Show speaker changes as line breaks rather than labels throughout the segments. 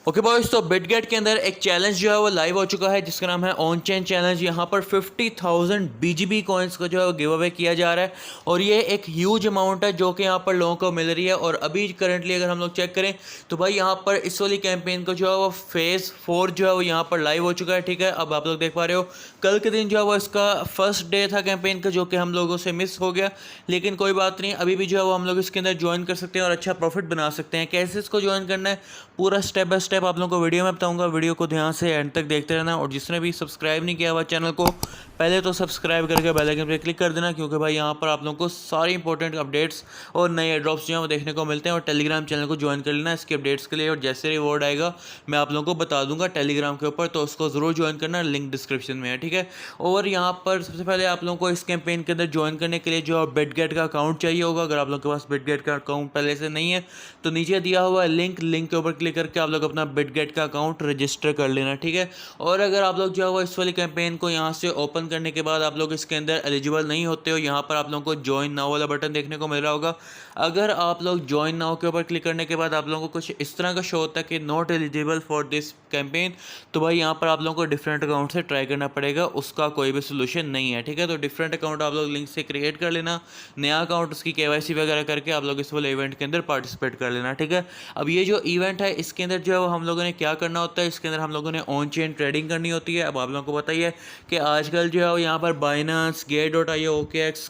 Okay boys, तो Bitget के अंदर एक चैलेंज जो है वो लाइव हो चुका है जिसका नाम है ऑन चेन चैलेंज। यहाँ पर 50,000 बीजीबी कॉइन्स को जो है वो गिव अवे किया जा रहा है और ये एक ह्यूज अमाउंट है जो कि यहाँ पर लोगों को मिल रही है। और अभी करंटली अगर हम लोग चेक करें तो भाई यहाँ पर इस वाली कैंपेन को जो है वो फेज़ 4 जो है वो यहाँ पर लाइव हो चुका है। ठीक है, अब आप लोग देख पा रहे हो कल के दिन जो है वो इसका फर्स्ट डे था कैंपेन का, जो कि हम लोगों से मिस हो गया। लेकिन कोई बात नहीं, अभी भी जो है वो हम लोग इसके अंदर ज्वाइन कर सकते हैं और अच्छा प्रॉफिट बना सकते हैं। कैसे इसको ज्वाइन करना है पूरा स्टेप बाय स्टेप आप लोगों को वीडियो में बताऊंगा। वीडियो को ध्यान से एंड तक देखते रहना और जिसने भी सब्सक्राइब नहीं किया हुआ चैनल को पहले तो सब्सक्राइब करके बेल आइकन पर क्लिक कर देना, क्योंकि भाई यहाँ पर आप लोगों को सारी इंपॉर्टेंट अपडेट्स और नए एड्रॉप्स जो हैं वो देखने को मिलते हैं। और टेलीग्राम चैनल को ज्वाइन कर लेना इसके अपडेट्स के लिए, और जैसे रिवॉर्ड आएगा मैं आप लोगों को बता दूंगा टेलीग्राम के ऊपर, तो उसको ज़रूर ज्वाइन करना, लिंक डिस्क्रिप्शन में है। ठीक है, और यहाँ पर सबसे पहले आप लोगों को इस कैंपेन के अंदर ज्वाइन करने के लिए जो बिटगेट का अकाउंट चाहिए होगा। अगर आप लोगों के पास बिटगेट का अकाउंट पहले से नहीं है तो नीचे दिया हुआ लिंक के ऊपर क्लिक करके आप लोग अपना बिटगेट का अकाउंट रजिस्टर कर लेना। ठीक है, और अगर आप लोग जो है वो इस वाली कैंपेन को यहाँ से ओपन करने के बाद आप लोग इसके अंदर एलिजिबल नहीं होते हो, यहाँ पर आप लोगों को ज्वाइन नाउ वाला बटन देखने को मिल रहा होगा। अगर आप लोग ज्वाइन नाउ के ऊपर क्लिक करने के बाद आप लोगों को कुछ इस तरह का शो होता है कि not eligible for this campaign, तो भाई यहाँ पर आप लोगों को डिफरेंट अकाउंट से ट्राई करना पड़ेगा, उसका कोई भी सोल्यूशन नहीं है। ठीक है, तो डिफरेंट अकाउंट आप लोग लिंक से क्रिएट कर लेना, नया अकाउंट उसकी केवाईसी वगैरह करके आप लोग इस वाले इवेंट के अंदर पार्टिसिपेट कर लेना। ठीक है, अब ये जो इवेंट है इसके अंदर जो है वो हम लोगों ने क्या करना होता है, इसके अंदर हम लोगों ने ऑन चेन ट्रेडिंग करनी होती है। अब आप लोगों को बताइए कि आजकल जो है यहाँ पर बाइनेंस, गेट.io, OKX,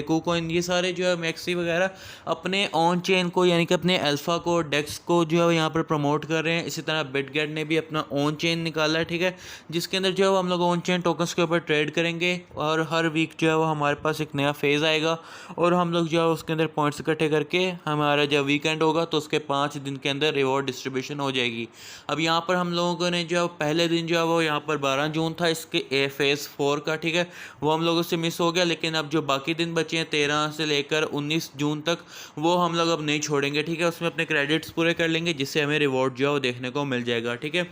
KuCoin, ये सारे जो है मैक्सी वगैरह अपने ऑन चेन को यानी कि अपने अल्फा को, डेक्स को जो है यहाँ पर प्रमोट कर रहे हैं। इसी तरह बिटगेट ने भी अपना ऑन चेन निकाला है। ठीक है, जिसके अंदर जो है हम लोग ऑन चेन टोकन्स के ऊपर ट्रेड करेंगे और हर वीक जो है वो हमारे पास एक नया फेज़ आएगा और हम लोग जो है उसके अंदर पॉइंट्स इकट्ठे करके हमारा जब वीकेंड होगा तो उसके 5 दिन के अंदर रिवॉर्ड डिस्ट्रीब्यूशन हो जाएगी। अब यहाँ पर हम लोगों ने जो पहले दिन जो है वो यहाँ पर 12 जून था इसके फेज़ 4 का। ठीक है, वो हम लोगों से मिस हो गया, लेकिन अब जो बाकी दिन बचे हैं 13 से लेकर 19 जून तक वो हम लोग अब नहीं छोड़ेंगे। ठीक है, उसमें अपने क्रेडिट्स पूरे कर लेंगे जिससे हमें रिवॉर्ड जो है वो देखने को मिल जाएगा। ठीक है,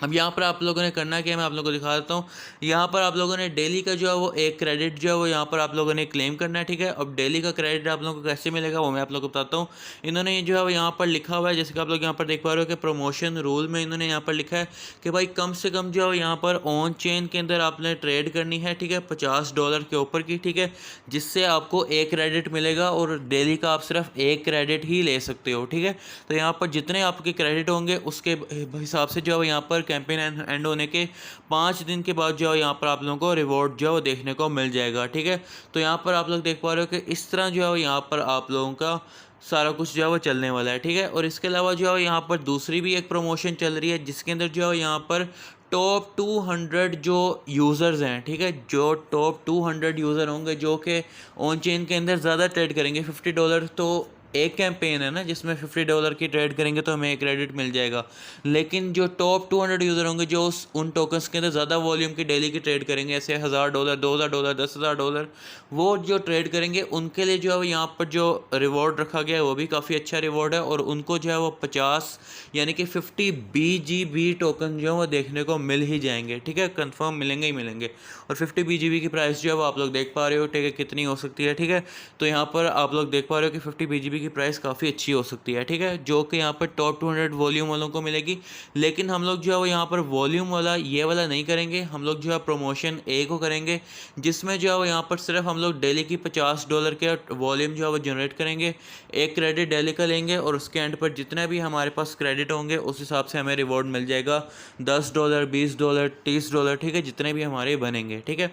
अब यहाँ पर आप लोगों ने करना क्या है मैं आप लोगों को दिखा देता हूँ। यहाँ पर आप लोगों ने डेली का जो है वो एक क्रेडिट जो है वो यहाँ पर आप लोगों ने क्लेम करना है। ठीक है, अब डेली का क्रेडिट आप लोगों को कैसे मिलेगा वो मैं आप लोगों को बताता हूँ। इन्होंने जो है वो यहाँ पर लिखा हुआ है, जैसे कि आप लोग यहाँ पर देख पा रहे हो कि प्रमोशन रूल में इन्होंने यहाँ पर लिखा है कि भाई कम से कम जो है यहाँ पर ऑन चेन के अंदर आपने ट्रेड करनी है। ठीक है, $50 के ऊपर की। ठीक है, जिससे आपको एक क्रेडिट मिलेगा और डेली का आप सिर्फ एक क्रेडिट ही ले सकते हो। ठीक है, तो यहाँ पर जितने आपके क्रेडिट होंगे उसके हिसाब से जो है यहाँ पर कैंपेन एंड होने के 5 दिन के बाद जो है यहाँ पर आप लोगों को रिवॉर्ड जो है वो देखने को मिल जाएगा। ठीक है, तो यहाँ पर आप लोग देख पा रहे हो कि इस तरह जो है यहाँ पर आप लोगों का सारा कुछ जो है वो चलने वाला है। ठीक है, और इसके अलावा जो है यहाँ पर दूसरी भी एक प्रमोशन चल रही है जिसके अंदर जो है यहाँ पर टॉप 200 जो यूज़र्स हैं, ठीक है, जो टॉप 200 यूज़र होंगे जो कि ऑन चेन के अंदर ज़्यादा ट्रेड करेंगे, $50 तो एक कैंपेन है ना जिसमें $50 की ट्रेड करेंगे तो हमें एक क्रेडिट मिल जाएगा। लेकिन जो टॉप 200 यूज़र होंगे जो उन टोकन्स के अंदर ज़्यादा वॉल्यूम की डेली की ट्रेड करेंगे, ऐसे $1000, $2000, $10,000, वो जो ट्रेड करेंगे उनके लिए जो है वो यहाँ पर जो रिवॉर्ड रखा गया है वो भी काफ़ी अच्छा रिवॉर्ड है और उनको जो है वो 50 यानी कि 50 BGB टोकन जो है वो देखने को मिल ही जाएंगे। ठीक है, कंफर्म मिलेंगे ही मिलेंगे। और 50 BGB की प्राइस जो है वो आप लोग देख पा रहे हो, ठीक है, कितनी हो सकती है। ठीक है, तो यहाँ पर आप लोग देख पा रहे हो कि 50 BGB की प्राइस काफ़ी अच्छी हो सकती है। ठीक है, जो कि यहाँ पर टॉप 200 वॉल्यूम वालों को मिलेगी। लेकिन हम लोग जो है वो यहाँ पर वॉल्यूम वाला ये वाला नहीं करेंगे, हम लोग जो है प्रमोशन ए को करेंगे जिसमें जो है वो यहाँ पर सिर्फ हम लोग डेली की $50 के वॉल्यूम जो है वो जनरेट करेंगे, एक क्रेडिट डेली का लेंगे और उसके एंड पर जितने भी हमारे पास क्रेडिट होंगे उस हिसाब से हमें रिवॉर्ड मिल जाएगा, $10, $20, $30। ठीक है, जितने भी हमारे बनेंगे। ठीक है,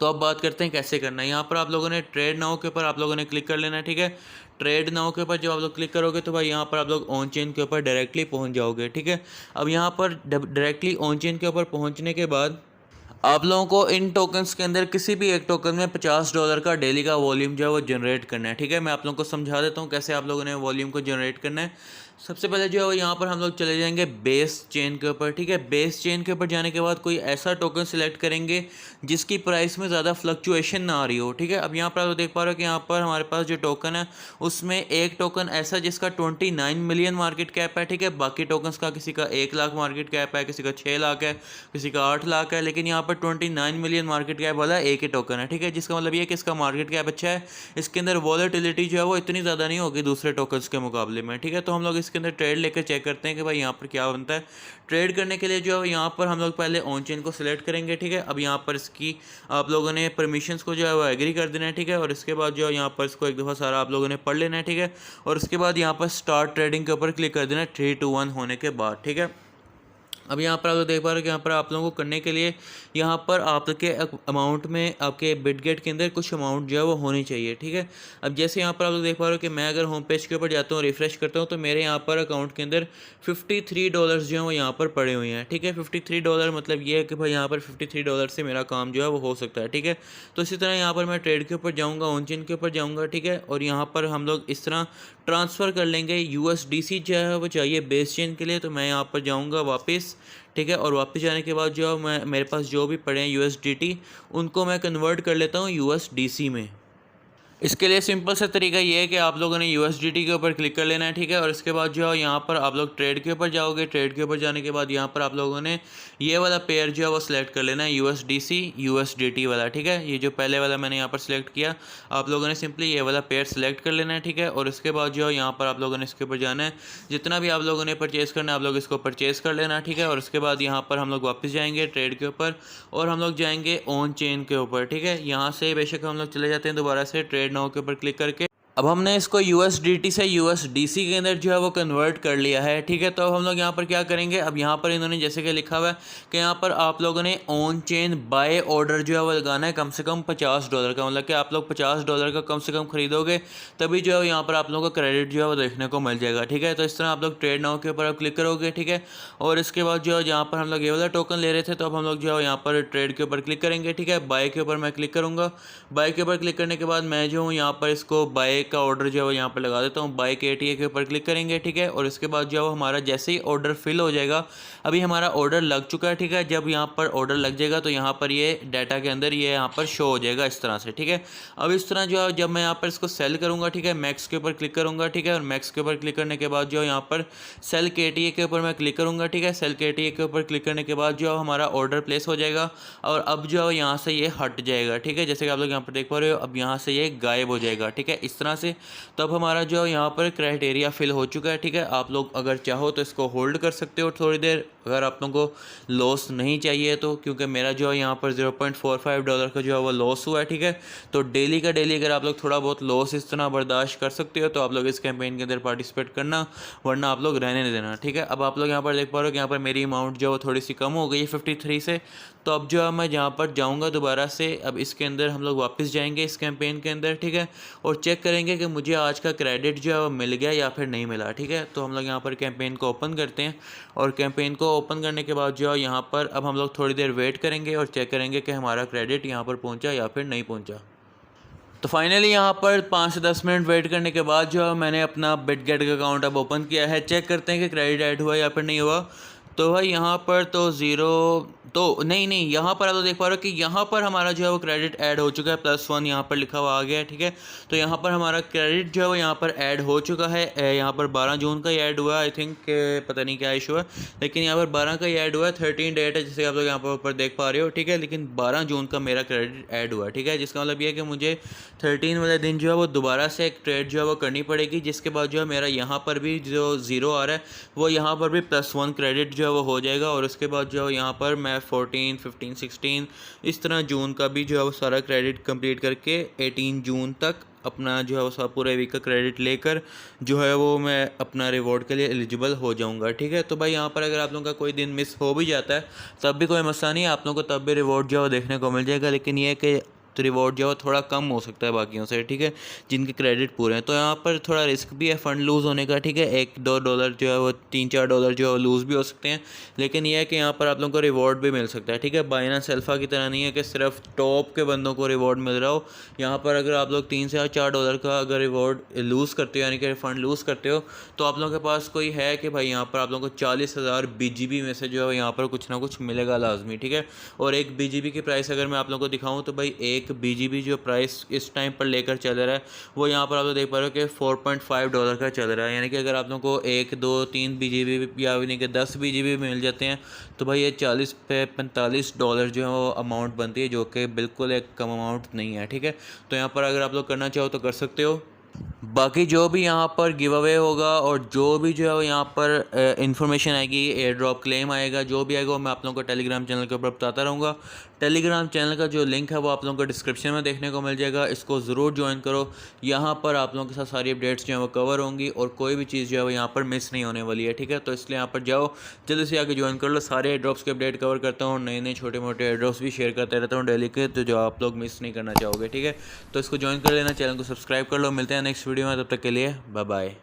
तो अब बात करते हैं कैसे करना है। यहाँ पर आप लोगों ने ट्रेड नाउ के ऊपर आप लोगों ने क्लिक कर लेना है। ठीक है, ट्रेड नाउ के ऊपर जब आप लोग क्लिक करोगे तो भाई यहाँ पर आप लोग ऑन चेन के ऊपर डायरेक्टली पहुँच जाओगे। ठीक है, अब यहाँ पर डायरेक्टली ऑन चेन के ऊपर पहुँचने के बाद आप लोगों को इन टोकन्स के अंदर किसी भी एक टोकन में $50 का डेली का वॉल्यूम जो है वो जनरेट करना है। ठीक है, मैं आप लोगों को समझा देता हूँ कैसे आप लोगों ने वॉल्यूम को जनरेट करना है। सबसे पहले जो है वो यहाँ पर हम लोग चले जाएंगे बेस चेन के ऊपर। ठीक है, बेस चेन के ऊपर जाने के बाद कोई ऐसा टोकन सिलेक्ट करेंगे जिसकी प्राइस में ज़्यादा फ्लक्चुएशन ना आ रही हो। ठीक है, अब यहाँ पर आप देख पा रहे हो कि यहाँ पर हमारे पास जो टोकन है उसमें एक टोकन ऐसा जिसका 29 मिलियन मार्केट कैप है। ठीक है, बाकी टोकन्स का किसी का 1 लाख मार्केट कैप है, किसी का 6 लाख है, किसी का 8 लाख है, लेकिन यहाँ पर 29 मिलियन मार्केट कैप वाला एक ही टोकन है। ठीक है, जिसका मतलब ये है कि इसका मार्केट कैप अच्छा है, इसके अंदर वॉलेटिलिटी जो है वो इतनी ज़्यादा नहीं होगी दूसरे टोकन्स के मुकाबले में। ठीक है, तो हम लोग इसके अंदर ट्रेड लेकर चेक करते हैं कि भाई यहाँ पर क्या बनता है। ट्रेड करने के लिए जो है यहाँ पर हम लोग पहले ऑन चेन को सिलेक्ट करेंगे, ठीक है। अब यहाँ पर इसकी आप लोगों ने परमिशंस को जो है वो एग्री कर देना है, ठीक है। और इसके बाद जो है यहाँ पर इसको एक दफ़ा सारा आप लोगों ने पढ़ लेना है, ठीक है। और उसके बाद यहाँ पर स्टार्ट ट्रेडिंग के ऊपर क्लिक कर देना है 3, 2, 1 होने के बाद, ठीक है। अब यहाँ पर आप लोग देख पा रहे हो कि यहाँ पर आप लोगों को करने के लिए यहाँ पर आपके अमाउंट में आपके बिटगेट के अंदर कुछ अमाउंट जो है वो होनी चाहिए, ठीक है। अब जैसे यहाँ पर आप लोग देख पा रहे हो कि मैं अगर होम पेज के ऊपर जाता हूँ, रिफ्रेश करता हूँ, तो मेरे यहाँ पर अकाउंट के अंदर $53 जो है वो यहाँ पर पड़े हुए हैं, ठीक है। $53 मतलब ये है कि भाई यहाँ पर $53 से मेरा काम जो है वो हो सकता है, ठीक है। तो इसी तरह यहाँ पर मैं ट्रेड के ऊपर जाऊँगा, ऑन चेन के ऊपर जाऊँगा, ठीक है। और यहाँ पर हम लोग इस तरह ट्रांसफ़र कर लेंगे। USDC जो है वो चाहिए बेस चेन के लिए, तो मैं यहाँ पर जाऊँगा वापस, ठीक है। और वापस जाने के बाद जो मैं मेरे पास जो भी पड़े हैं USDT, उनको मैं कन्वर्ट कर लेता हूँ USDC में। इसके लिए सिंपल सा तरीका ये है कि आप लोगों ने USDT के ऊपर क्लिक कर लेना है, ठीक है। और इसके बाद जो है यहाँ पर आप लोग ट्रेड के ऊपर जाओगे। ट्रेड के ऊपर जाने के बाद यहाँ पर आप लोगों ने ये वाला पेयर जो है वो सिलेक्ट कर लेना है, USDC USDT वाला, ठीक है। ये जो पहले वाला मैंने यहाँ पर सिलेक्ट किया, आप लोगों ने सिंपली ये वाला पेयर सिलेक्ट कर लेना है, ठीक है। और उसके बाद जो है यहाँ पर आप लोगों ने इसके ऊपर जाना है, जितना भी आप लोगों ने परचेज़ करना है आप लोग इसको परचेज़ कर लेना, ठीक है। और उसके बाद यहाँ पर हम लोग वापस जाएंगे ट्रेड के ऊपर और हम लोग जाएंगे ऑन चेन के ऊपर, ठीक है। यहाँ से बेशक हम लोग चले जाते हैं दोबारा से ट्रेड नाउ के ऊपर क्लिक करके। अब हमने इसको USDT से USDC के अंदर जो है वो कन्वर्ट कर लिया है, ठीक है। तो अब हम लोग यहाँ पर क्या करेंगे, अब यहाँ पर इन्होंने जैसे कि लिखा हुआ है कि यहाँ पर आप लोगों ने ऑन चेन बाय ऑर्डर जो है वो लगाना है कम से कम $50 का, मतलब कि आप लोग $50 का कम से कम खरीदोगे तभी जो है यहाँ पर आप लोगों का क्रेडिट जो है वो देखने को मिल जाएगा, ठीक है। तो इस तरह आप लोग ट्रेड नाउ के ऊपर आप क्लिक करोगे, ठीक है। और इसके बाद जो है जहाँ पर हम लोग ये वाला टोकन ले रहे थे, तो अब हम लोग जो है यहाँ पर ट्रेड के ऊपर क्लिक करेंगे, ठीक है। बाय के ऊपर मैं क्लिक करूँगा। बाय के ऊपर क्लिक करने के बाद मैं जो हूँ यहाँ पर इसको बाय का ऑर्डर जो है वो यहाँ पर लगा देता हूँ। बाय KTA के ऊपर क्लिक करेंगे, ठीक है। और इसके बाद जो है हमारा जैसे ही ऑर्डर फिल हो जाएगा, अभी हमारा ऑर्डर लग चुका है, ठीक है। जब यहाँ पर ऑर्डर लग जाएगा तो यहाँ पर ये डाटा के अंदर ये यहाँ पर शो हो जाएगा इस तरह से, ठीक है। अब इस तरह जो है जब मैं यहाँ पर इसको सेल करूँगा, ठीक है, मैक्स के ऊपर क्लिक करूँगा, ठीक है। और मैक्स के ऊपर क्लिक करने के बाद जो यहाँ पर सेल KTA के ऊपर मैं क्लिक करूँगा, ठीक है। सेल KTA के ऊपर क्लिक करने के बाद जो है हमारा ऑर्डर प्लेस हो जाएगा और अब जो है यहाँ से ये हट जाएगा, ठीक है। जैसे कि आप लोग यहाँ पर देख पा रहे हो, अब यहाँ से ये गायब हो जाएगा, ठीक है, इस तरह से। तो अब हमारा जो यहाँ पर क्राइटेरिया फिल हो चुका है, ठीक है। आप लोग अगर चाहो तो इसको होल्ड कर सकते हो थोड़ी देर, अगर आप लोगों को लॉस नहीं चाहिए तो, क्योंकि मेरा जो है यहाँ पर $0.45 का जो है वो लॉस हुआ है, ठीक है। तो डेली का डेली अगर आप लोग थोड़ा बहुत लॉस इस तरह बर्दाश्त कर सकते हो तो आप लोग इस कैंपेन के अंदर पार्टिसिपेट करना, वरना आप लोग रहने नहीं देना, ठीक है। अब आप लोग यहाँ पर देख पा रहे हो कि यहाँ पर मेरी अमाउंट जो है वो थोड़ी सी कम हो गई है 53 से। तो अब जो है मैं यहाँ पर जाऊँगा दोबारा से, अब इसके अंदर हम लोग वापस जाएंगे इस कैंपेन के अंदर, ठीक है। और चेक करेंगे कि मुझे आज का क्रेडिट जो है वो मिल गया या फिर नहीं मिला, ठीक है। तो हम लोग यहाँ पर कैंपेन को ओपन करते हैं और कैंपेन को ओपन करने के बाद जो है यहाँ पर अब हम लोग थोड़ी देर वेट करेंगे और चेक करेंगे कि हमारा क्रेडिट यहाँ पर पहुँचा या फिर नहीं पहुँचा। तो फाइनली यहाँ पर 5 से 10 मिनट वेट करने के बाद जो है मैंने अपना बिटगेट का अकाउंट अब ओपन किया है। चेक करते हैं कि क्रेडिट ऐड हुआ या फिर नहीं हुआ। तो भाई यहाँ पर तो ज़ीरो तो नहीं, यहाँ पर आप तो देख पा रहे हो कि यहाँ पर हमारा जो है वो क्रेडिट ऐड हो चुका है, +1 यहाँ पर लिखा हुआ आ गया है, ठीक है। तो यहाँ पर हमारा क्रेडिट जो है वो यहाँ पर ऐड हो चुका है। यहाँ पर 12 जून का ही ऐड हुआ है, आई थिंक, पता नहीं क्या इशू है, लेकिन यहाँ पर 12 का ही ऐड हुआ है। 13 डेट है जैसे आप लोग यहाँ पर ऊपर देख पा रहे हो, ठीक है। लेकिन 12 जून का मेरा क्रेडिट ऐड हुआ है, ठीक है। जिसका मतलब ये है कि मुझे 13 वाले दिन जो है वो दोबारा से एक ट्रेड जो है वो करनी पड़ेगी, जिसके बाद जो है मेरा यहाँ पर भी जो ज़ीरो आ रहा है वो यहाँ पर भी +1 क्रेडिट जो है वो हो जाएगा। और उसके बाद जो है यहाँ पर मैं 14, 15, 16 इस तरह जून का भी जो है वो सारा क्रेडिट कंप्लीट करके 18 जून तक अपना जो है वो सब पूरे वीक का क्रेडिट लेकर जो है वो मैं अपना रिवॉर्ड के लिए एलिजिबल हो जाऊंगा, ठीक है। तो भाई यहाँ पर अगर आप लोगों का कोई दिन मिस हो भी जाता है तब भी कोई मसला नहीं है, आप लोगों को तब भी रिवॉर्ड जो है वो देखने को मिल जाएगा। लेकिन ये है कि तो रिवॉर्ड जो है थोड़ा कम हो सकता है बाकियों से, ठीक है, जिनके क्रेडिट पूरे हैं। तो यहाँ पर थोड़ा रिस्क भी है फंड लूज़ होने का, ठीक है। $1-2 जो है वो $3-4 जो है लूज़ भी हो सकते हैं। लेकिन यह है कि यहाँ पर आप लोगों को रिवॉर्ड भी मिल सकता है, ठीक है। बाइनेंस अल्फा की तरह नहीं है कि सिर्फ टॉप के बंदों को रिवॉर्ड मिल रहा हो। यहाँ पर अगर आप लोग $3 से $4 का अगर रिवॉर्ड लूज़ करते हो, यानी कि फंड लूज़ करते हो, तो आप लोगों के पास कोई है कि भाई यहाँ पर आप लोगों को 40,000 BGB में से जो है यहाँ पर कुछ ना कुछ मिलेगा लाजमी, ठीक है। और एक BGB की प्राइस अगर मैं आप लोगों को दिखाऊँ तो भाई एक BGB जो प्राइस इस टाइम पर लेकर चल रहा है वो यहाँ पर आप लोग देख पा रहे हो कि $4.5 का चल रहा है। यानी कि अगर आप लोगों को 1, 2, 3 BGB या नहीं कि 10 BGB मिल जाते हैं तो भाई ये 40 पे $45 जो है वो अमाउंट बनती है, जो कि बिल्कुल एक कम अमाउंट नहीं है, ठीक है। तो यहाँ पर अगर आप लोग करना चाहो तो कर सकते हो। बाकी जो भी यहाँ पर गिव अवे होगा और जो भी जो है वो यहाँ पर इंफॉर्मेशन आएगी, एयर ड्रॉप क्लेम आएगा, जो भी आएगा वो मैं आप लोगों को टेलीग्राम चैनल के ऊपर बताता रहूँगा। टेलीग्राम चैनल का जो लिंक है वो आप लोगों को डिस्क्रिप्शन में देखने को मिल जाएगा, इसको ज़रूर ज्वाइन करो। यहाँ पर आप लोगों के साथ सारी अपडेट्स जो है वो कवर होंगी और कोई भी चीज़ जो है वो यहाँ पर मिस नहीं होने वाली है, ठीक है। तो इसलिए यहाँ पर जाओ, जल्दी से आके ज्वाइन कर लो। सारे एयर ड्रॉप्स के अपडेट कवर करता हूँ, नए नए छोटे मोटे एयर ड्रॉप्स भी शेयर करते रहता हूँ डेली के, तो जो आप लोग मिस नहीं करना चाहोगे, ठीक है। तो इसको ज्वाइन कर लेना, चैनल को सब्सक्राइब कर लो। मिलते हैं नेक्स्ट वीडियो में, तब तक के लिए बाय बाय।